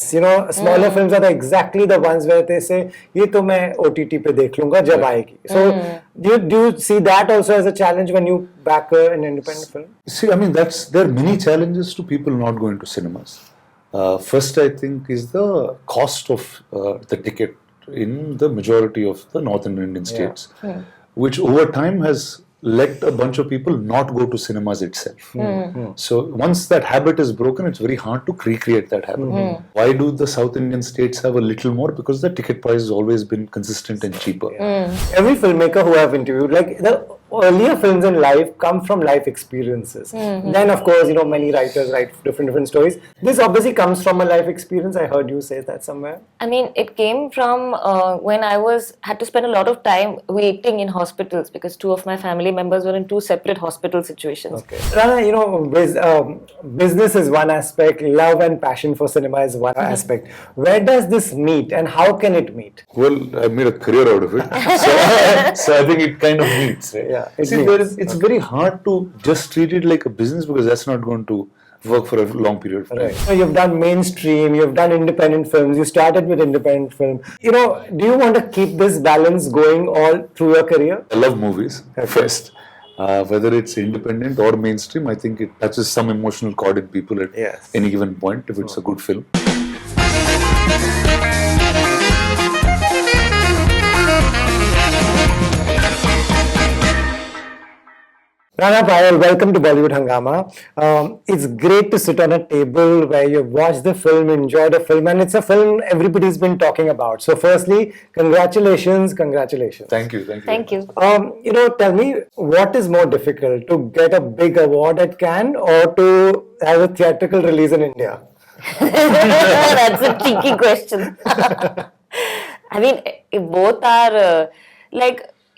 smaller films are exactly the ones where they say, "ये तो मैं OTT पे देख लूँगा जब आएगी." So do you see that also as a challenge when you back an independent film? See, I mean, there are many challenges to people not going to cinemas. First, I think, is the cost of the ticket in the majority of the northern Indian states, which over time has let a bunch of people not go to cinemas itself. So once that habit is broken, it's very hard to recreate that habit. Why do the South Indian states have a little more? Because the ticket price has always been consistent and cheaper. Every filmmaker who I've interviewed, like the earlier films in life come from life experiences. Then of course, many writers write different stories. This obviously comes from a life experience. I heard you say that somewhere. I mean, it came from when I had to spend a lot of time waiting in hospitals because two of my family members were in two separate hospital situations. Okay. Rana, business is one aspect, love and passion for cinema is one aspect. Where does this meet and how can it meet? Well, I made a career out of it. So I think it kind of meets, right? Yeah, it's very hard to just treat it like a business because that's not going to work for a long period of time. Right. So you've done mainstream, you've done independent films, you started with independent film. Do you want to keep this balance going all through your career? I love movies, first. Whether it's independent or mainstream, I think it touches some emotional chord in people at any given point if it's a good film. Rana, Payal, welcome to Bollywood Hungama. It's great to sit on a table where you've watched the film, enjoyed the film, and it's a film everybody's been talking about. So firstly, congratulations. Thank you. Thank you. Tell me, what is more difficult, to get a big award at Cannes or to have a theatrical release in India? That's a tricky question. I mean, both are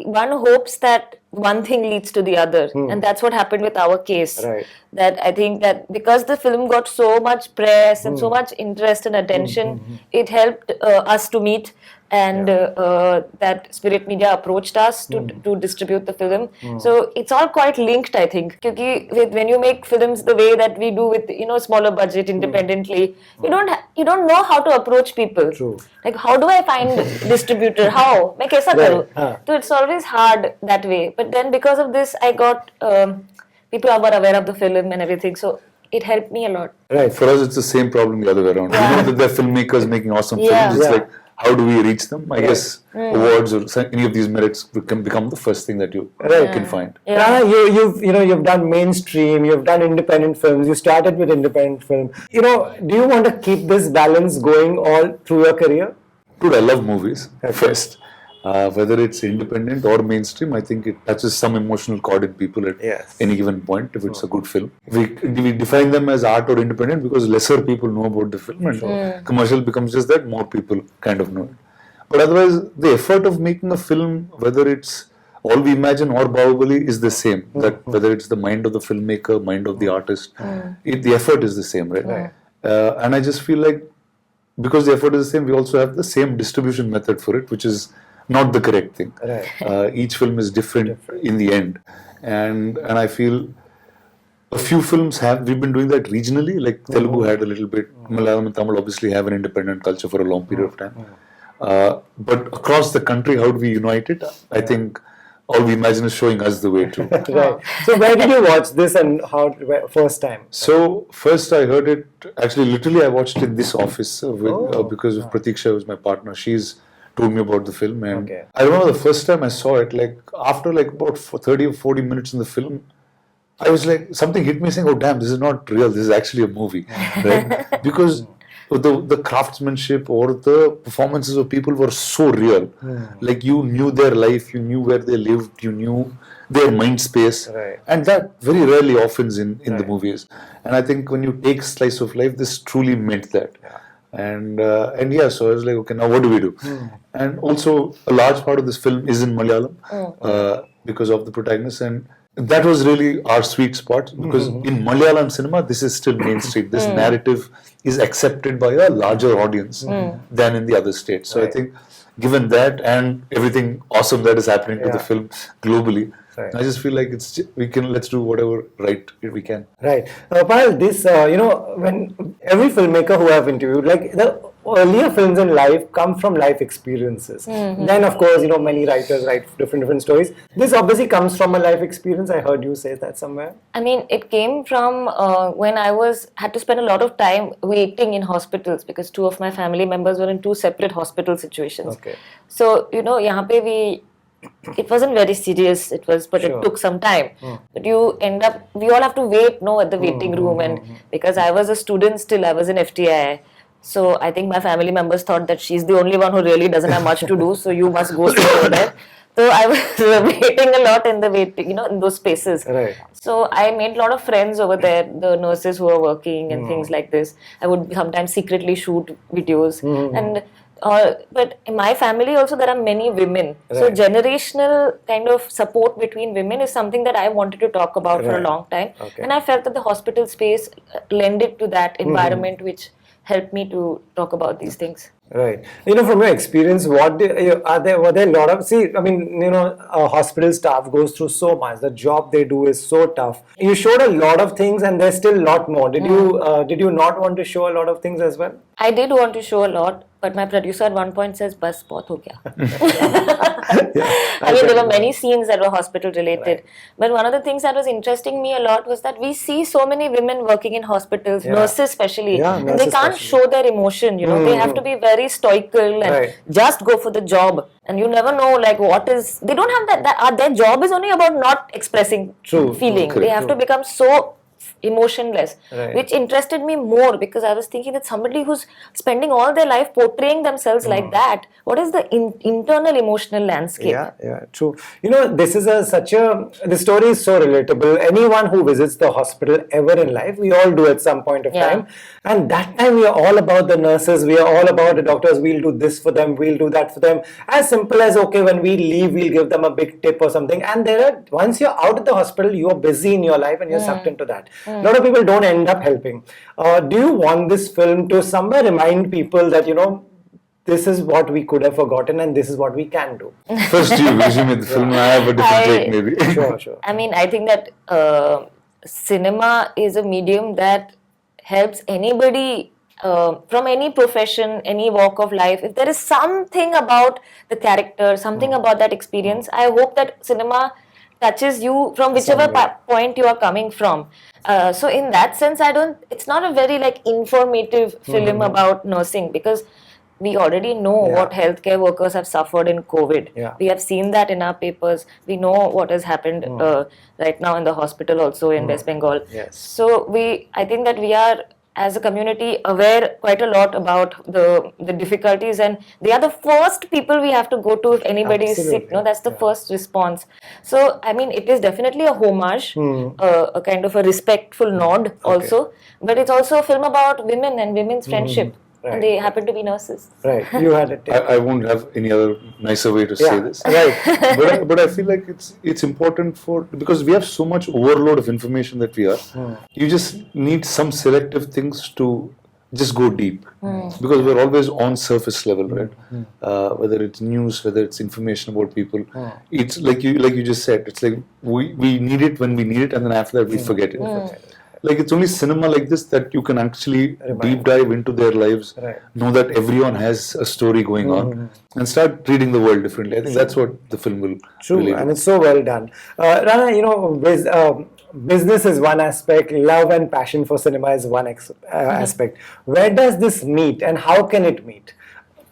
one hopes that one thing leads to the other, and that's what happened with our case. Right. That I think that because the film got so much press and so much interest and attention, it helped us to meet, and that Spirit Media approached us to distribute the film. So it's all quite linked, I think. Because when you make films the way that we do with smaller budget independently, you don't know how to approach people. True. Like, how do I find distributor? How? मैं कैसा करूँ? So it's always hard that way. But then because of this, I got people were aware of the film and everything. So it helped me a lot. Right. For us, it's the same problem the other way around. Yeah. We know that there are filmmakers making awesome films. It's like, how do we reach them? I guess awards or any of these merits can become the first thing that you can find. Rana, you've done mainstream, you've done independent films, you started with independent film. Do you want to keep this balance going all through your career? Dude, I love movies, first. Whether it's independent or mainstream, I think it touches some emotional chord in people at any given point if it's a good film. We define them as art or independent because lesser people know about the film, and commercial becomes just that more people kind of know it. But otherwise, the effort of making a film, whether it's All We Imagine or Bahubali, is the same. That whether it's the mind of the filmmaker, mind of the artist, the effort is the same, right? And I just feel like because the effort is the same, we also have the same distribution method for it, which is not the correct thing. Right. Each film is different in the end, and I feel a few films we've been doing that regionally. Like Telugu had a little bit, Malayalam and Tamil obviously have an independent culture for a long period of time. But across the country, how do we unite it? I think All We Imagine is showing us the way too. Right. So where did you watch this and first time? So first I heard it, actually literally I watched it in this office because of Pratiksha, who's my partner. She's told me about the film, and I remember the first time I saw it, after about 30 or 40 minutes in the film, I was like, something hit me saying, oh damn, this is not real, this is actually a movie. Right? Because the craftsmanship or the performances of people were so real. Like you knew their life, you knew where they lived, you knew their mind space. Right. And that very rarely happens in the movies. And I think when you take slice of life, this truly meant that. And so I was like, okay, now what do we do? And also a large part of this film is in Malayalam because of the protagonist, and that was really our sweet spot because in Malayalam cinema this is still mainstream. This narrative is accepted by a larger audience than in the other states. So I think given that and everything awesome that is happening to the film globally, Right. I just feel like let's do whatever right we can. Right. Payal, this, when every filmmaker who I've interviewed, like the earlier films in life come from life experiences. Then, of course, many writers write different stories. This obviously comes from a life experience. I heard you say that somewhere. I mean, it came from when I had to spend a lot of time waiting in hospitals because two of my family members were in two separate hospital situations. Okay. So, यहाँ पे it wasn't very serious, it took some time. But we all have to wait, at the waiting room. And because I was a student still, I was in FTI. So I think my family members thought that she's the only one who really doesn't have much to do, so you must go sit over there. So I was waiting a lot in the waiting, in those spaces. Right. So I made a lot of friends over there, the nurses who were working and things like this. I would sometimes secretly shoot videos. And but in my family also there are many women. Right. So generational kind of support between women is something that I wanted to talk about for a long time. Okay. And I felt that the hospital space lended to that environment which helped me to talk about these things. Right. From your experience, were there a lot of, hospital staff goes through so much. The job they do is so tough. You showed a lot of things and there's still a lot more. Did you not want to show a lot of things as well? I did want to show a lot, but my producer at one point says, "Bas, bahut ho gaya." I mean, there were many scenes that were hospital related. Right. But one of the things that was interesting me a lot was that we see so many women working in hospitals, nurses especially, and they can't show their emotion. They have to be very stoical and just go for the job. And you never know, they don't have that their job is only about not expressing feeling. They have to become so emotionless, which interested me more because I was thinking that somebody who's spending all their life portraying themselves like that, what is the internal emotional landscape? Yeah, true. This is the story is so relatable. Anyone who visits the hospital ever in life, we all do at some point of time. And that time we are all about the nurses, we are all about the doctors, we'll do this for them, we'll do that for them. As simple as, okay, when we leave, we'll give them a big tip or something. And once you're out of the hospital, you're busy in your life and you're sucked into that. A lot of people don't end up helping. Do you want this film to somewhere remind people that, this is what we could have forgotten and this is what we can do? First you resume the film, I have a different take maybe. Sure. I mean, I think that cinema is a medium that helps anybody from any profession, any walk of life. If there is something about the character, something about that experience, I hope that cinema touches you from whichever point you are coming from. So in that sense, it's not a very informative film about nursing because we already know what healthcare workers have suffered in COVID. Yeah. We have seen that in our papers. We know what has happened right now in the hospital also in West Bengal. Yes. So I think that we are as a community aware quite a lot about the difficulties, and they are the first people we have to go to if anybody is sick. That's the first response. So I mean, it is definitely a homage, a kind of a respectful nod also, but it's also a film about women and women's friendship. Right. And they happen to be nurses. Right, you had it. I won't have any other nicer way to say this. Right. But I feel like it's important because we have so much overload of information that we are. You just need some selective things to just go deep because we're always on surface level, right? Whether it's news, whether it's information about people, it's like you just said. It's like we need it when we need it, and then after that we forget it. Like it's only cinema like this that you can actually deep dive into their lives, know that everyone has a story going on, and start reading the world differently. I think that's what the film will. True, and it's so well done. Rana, business is one aspect, love and passion for cinema is one aspect. Where does this meet, and how can it meet?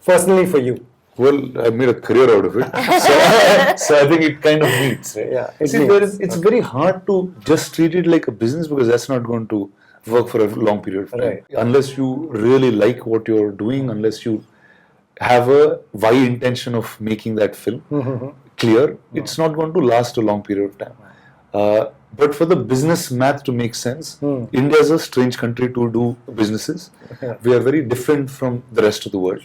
Personally, for you. Well, I made a career out of it, so I think it kind of meets. Right? Yeah, it's very hard to just treat it like a business because that's not going to work for a long period of time. Right. Unless you really like what you're doing, unless you have a why intention of making that film clear, it's not going to last a long period of time. But for the business math to make sense, India is a strange country to do businesses. We are very different from the rest of the world.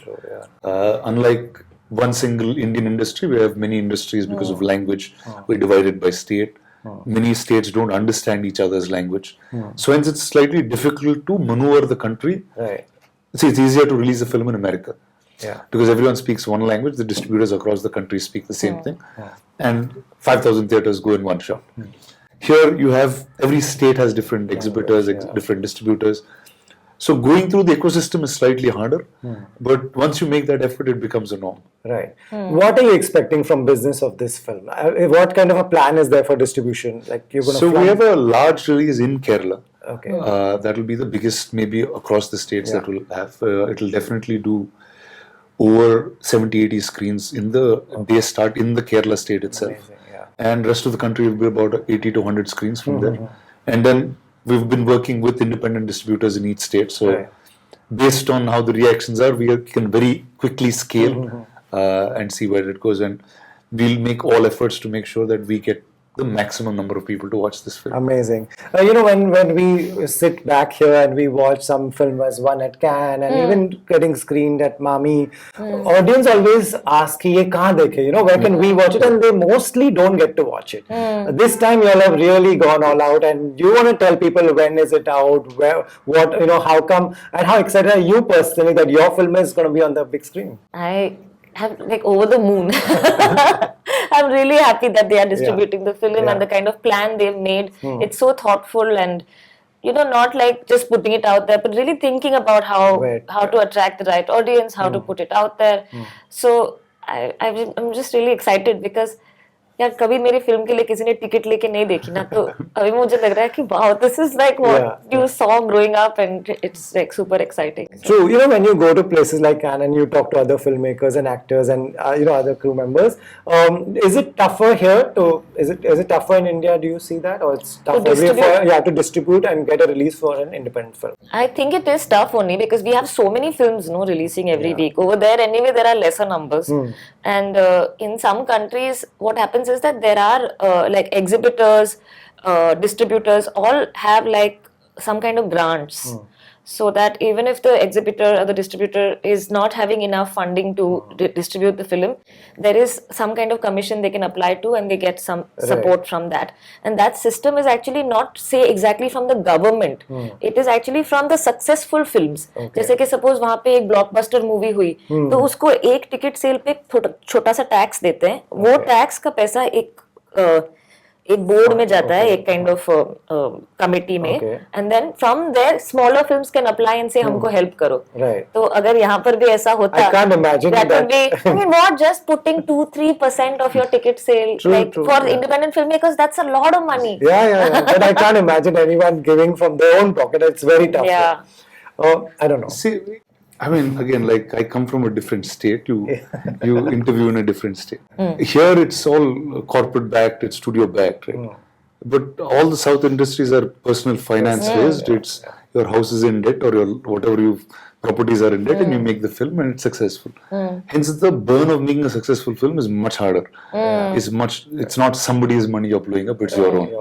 Unlike one single Indian industry, we have many industries because of language. We're divided by state. Many states don't understand each other's language. So hence it's slightly difficult to maneuver the country. Right. See, it's easier to release a film in America. Yeah. Because everyone speaks one language, the distributors across the country speak the same thing, and 5,000 theaters go in one shot. Here you have, every state has different exhibitors, different distributors. So going through the ecosystem is slightly harder, but once you make that effort, it becomes a norm. Right. What are you expecting from business of this film? What kind of a plan is there for distribution? Like you're going to. So we have a large release in Kerala. Okay. That will be the biggest, maybe across the states that will have. It will definitely do over 70-80 screens in the day start in the Kerala state itself. Amazing, yeah. And rest of the country will be about 80 to 100 screens from there. And then we've been working with independent distributors in each state. So based on how the reactions are, we can very quickly scale and see where it goes. And we'll make all efforts to make sure that we get the maximum number of people to watch this film. Amazing. When we sit back here and we watch some film as one at Cannes and even getting screened at Mami, audience always ask, ye kahan dekhe? Where can we watch it? And they mostly don't get to watch it. This time you all have really gone all out, and you want to tell people when is it out, where, what, how come, and how excited are you personally that your film is going to be on the big screen? I have over the moon. I'm really happy that they are distributing the film and the kind of plan they've made. It's so thoughtful and not like just putting it out there, but really thinking about how to attract the right audience, how to put it out there. So I'm just really excited because यार कभी मेरी film के लिए किसी ने ticket लेके नहीं देखी ना, तो अभी मुझे लग रहा है कि wow, this is like what you saw growing up, and it's like super exciting. True. When you go to places like Cannes and you talk to other filmmakers and actors and other crew members, is it tougher here is it tougher in India? Do you see that, or it's tougher to distribute and get a release for an independent film? I think it is tough only because we have so many films releasing every week. Over there anyway there are lesser numbers, and in some countries what happens is that there are like exhibitors, distributors all have like some kind of grants, so that even if the exhibitor or the distributor is not having enough funding to distribute the film, there is some kind of commission they can apply to and they get some support from that. And that system is actually not say exactly from the government, it is actually from the successful films. जैसे कि suppose वहाँ पे एक blockbuster movie हुई, तो उसको एक ticket sale पे छोटा सा tax देते हैं, वो tax का पैसा एक बोर्ड में जाता है, एक काइंड ऑफ कमिटी में, and then from there smaller films can apply and से हमको हेल्प करो. तो अगर यहाँ पर भी ऐसा होता, I can't imagine that would be, I mean, not just putting 2-3% of your ticket sale, for independent filmmakers, that's a lot of money. Yeah. But I can't imagine anyone giving from their own pocket. It's very tough. I don't know. See, I mean, again, like I come from a different state. You interview in a different state. Here, it's all corporate backed, it's studio backed, right? But all the South industries are personal finance based. It's your house is in debt, or your whatever you properties are in debt, and you make the film and it's successful. Hence, the burn of making a successful film is much harder. It's not somebody's money you're blowing up; it's your own.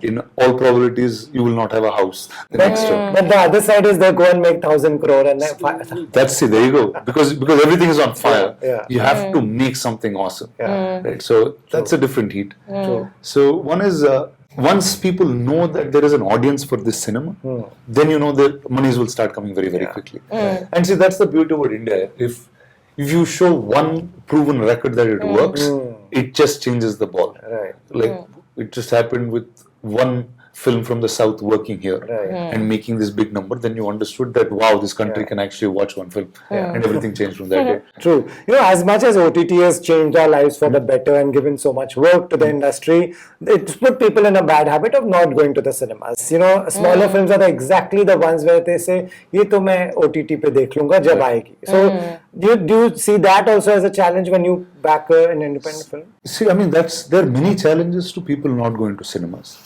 In all probabilities, you will not have a house the next year. But the other side is they go and make 1,000 crore and that's it. There you go. Because everything is on fire. You have to make something awesome. Right. So that's a different heat. So one is once people know that there is an audience for this cinema, then the monies will start coming very, very quickly. And see, that's the beauty about India. If you show one proven record that it works, it just changes the ball. Right. Like it just happened with one film from the South working here and making this big number, then you understood that wow, this country can actually watch one film, and everything changed from that day. True. As much as OTT has changed our lives for the better and given so much work to the industry, it's put people in a bad habit of not going to the cinemas. Smaller films are exactly the ones where they say, "Ye to main OTT pe dekh lunga jab aayegi." So do you see that also as a challenge when you back an independent film? See, I mean, there are many challenges to people not going to cinemas.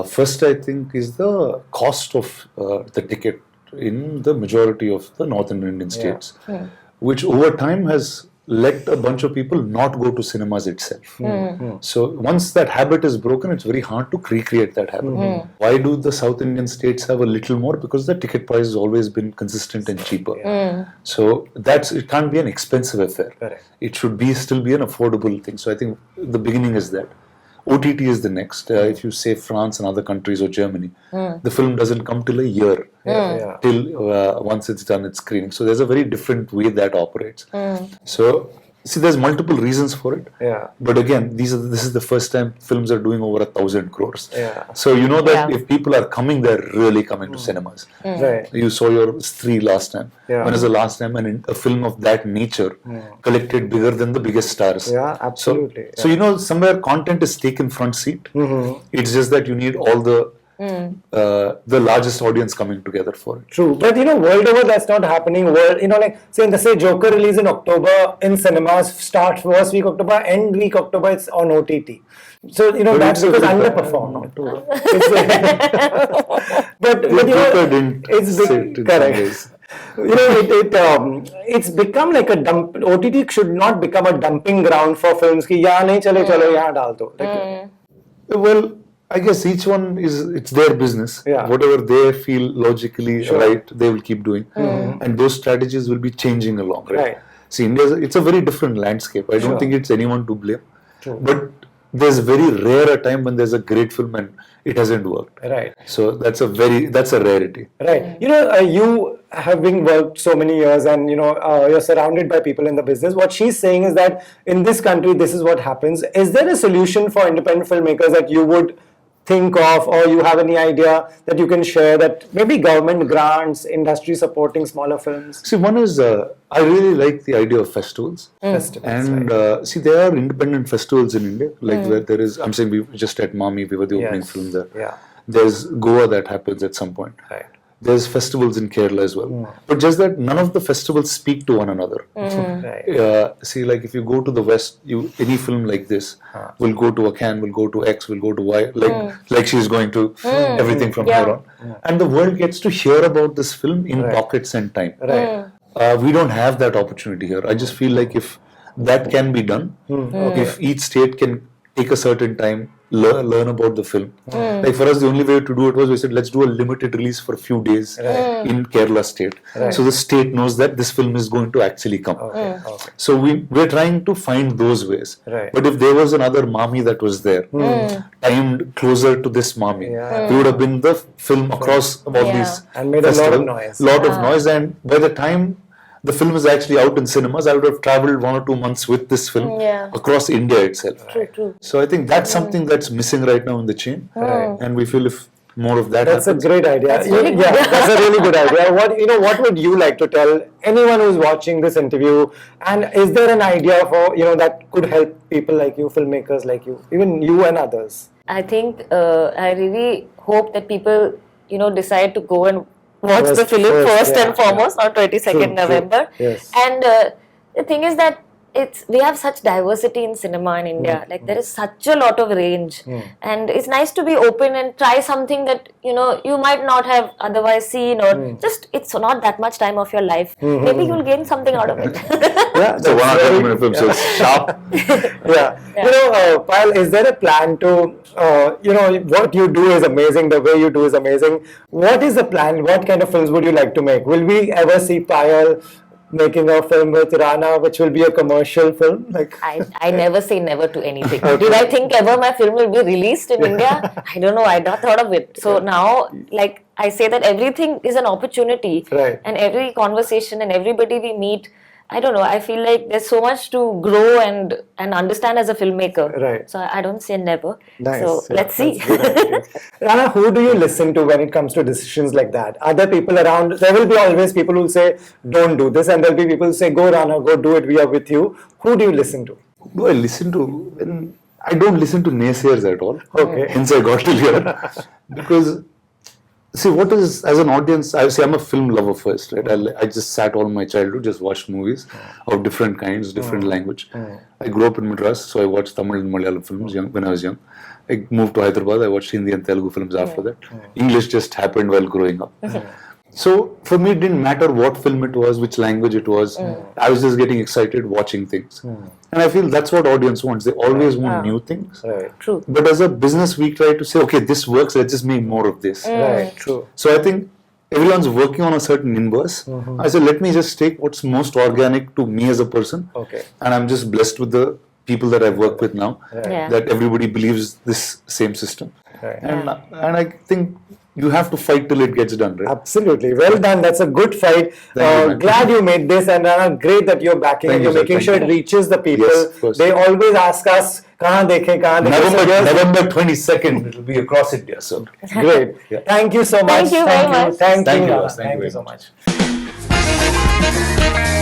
First, I think, is the cost of the ticket in the majority of the northern Indian states, which over time has let a bunch of people not go to cinemas itself. So once that habit is broken, it's very hard to recreate that habit. Why do the South Indian states have a little more? Because the ticket price has always been consistent and cheaper. So it can't be an expensive affair. It should still be an affordable thing. So I think the beginning is that. OTT is the next. If you say France and other countries or Germany, the film doesn't come till a year, till once it's done its screening. So there's a very different way that operates. So see, there's multiple reasons for it. But again, this is the first time films are doing over 1,000 crores. So you know that if people are coming, they're really coming to cinemas. You saw your Stree last time. When is the last time a film of that nature collected bigger than the biggest stars? Absolutely. So you know, somewhere content is taken front seat. It's just that you need all the largest audience coming together for it. True, but you know, world over that's not happening. World, you know, like say Joker release in October in cinemas, start first week October, end week October it's on OTT. So you know But that's it's because a- underperformed. but you Joker know, didn't it's say it in some correct. ways. You know, it's become like a dump. OTT should not become a dumping ground for films. कि यहाँ नहीं चले चलो यहाँ डाल दो. Well, I guess each one it's their business. Whatever they feel logically right, they will keep doing. And those strategies will be changing along, right? See, it's a very different landscape. I don't think it's anyone to blame. But there's very rare a time when there's a great film and it hasn't worked. So that's a rarity. You know, you having worked so many years and you know you're surrounded by people in the business. What she's saying is that in this country, this is what happens. Is there a solution for independent filmmakers that you would think of, or you have any idea that you can share, that maybe government grants, industry supporting smaller films? See, one is I really like the idea of festivals. And see, there are independent festivals in India, like where there is. I'm saying we just at Mami, we were the opening film there. There's Goa that happens at some point. There's festivals in Kerala as well. But just that none of the festivals speak to one another. See, like if you go to the West, any film like this will go to a Cannes, will go to X, will go to Y, like she's going to everything from here on. And the world gets to hear about this film in pockets and time. We don't have that opportunity here. I just feel like if that can be done, if each state can take a certain time, learn about the film. Like for us, the only way to do it was we said, let's do a limited release for a few days in Kerala state. So the state knows that this film is going to actually come. So we're trying to find those ways. But if there was another Mami that was there, timed closer to this Mami, we would have been the film across all these and made a lot of noise. And by the time the film is actually out in cinemas, I would have traveled 1 or 2 months with this film across India itself. True. So I think that's something that's missing right now in the chain. And we feel if more of that That's happens. a great idea. That's a really good idea. What would you like to tell anyone who's watching this interview? And is there an idea for that could help people like you, filmmakers like you, even you and others? I think I really hope that people decide to go and watch the film first and foremost on 22nd November. And the thing is that we have such diversity in cinema in India. Like there is such a lot of range, and it's nice to be open and try something that you might not have otherwise seen, or just it's not that much time of your life. Maybe you'll gain something out of it. So 1 or 2 minute film, so it's sharp. Payal, is there a plan to what you do is amazing, the way you do is amazing. What is the plan? What kind of films would you like to make? Will we ever see Payal making a film with Rana, which will be a commercial film? Like I never say never to anything. Did I think ever my film will be released in India? I don't know. I not thought of it. So now, like I say that everything is an opportunity, and every conversation and everybody we meet, I don't know, I feel like there's so much to grow and understand as a filmmaker. So I don't say never. So let's see. Rana, who do you listen to when it comes to decisions like that? Are there people around? There will be always people who say, don't do this. And there'll be people who say, go Rana, go do it. We are with you. Who do you listen to? Who do I listen to? I don't listen to naysayers at all. Hence I got to here. Because see, what is, as an audience, I'm a film lover first, right? I just sat all my childhood, just watched movies of different kinds, different language. I grew up in Madras, so I watched Tamil and Malayalam films when I was young. I moved to Hyderabad, I watched Hindi and Telugu films after that. English just happened while growing up. So for me, it didn't matter what film it was, which language it was. I was just getting excited watching things. And I feel that's what audience wants. They always want new things. True. But as a business, we try to say, okay, this works, let's just make more of this. True. So I think everyone's working on a certain inverse. I said, let me just take what's most organic to me as a person. And I'm just blessed with the people that I've worked with now, Yeah. that everybody believes this same system. Right. And I think you have to fight till it gets done, right? Absolutely. Well done. That's a good fight. Thank you, man. Glad you made this, and great that you're backing Thank and you, you're sir. making Thank sure it you. reaches the people. Yes, of course. They always ask us, kahan dekhe, kahan dekhe. So here's- November 22nd, it will be across India, so. Great. Yeah. Thank you so much. Thank you very much. Thank Thank you. you, Rana. boss. Thank you Thank you very so much.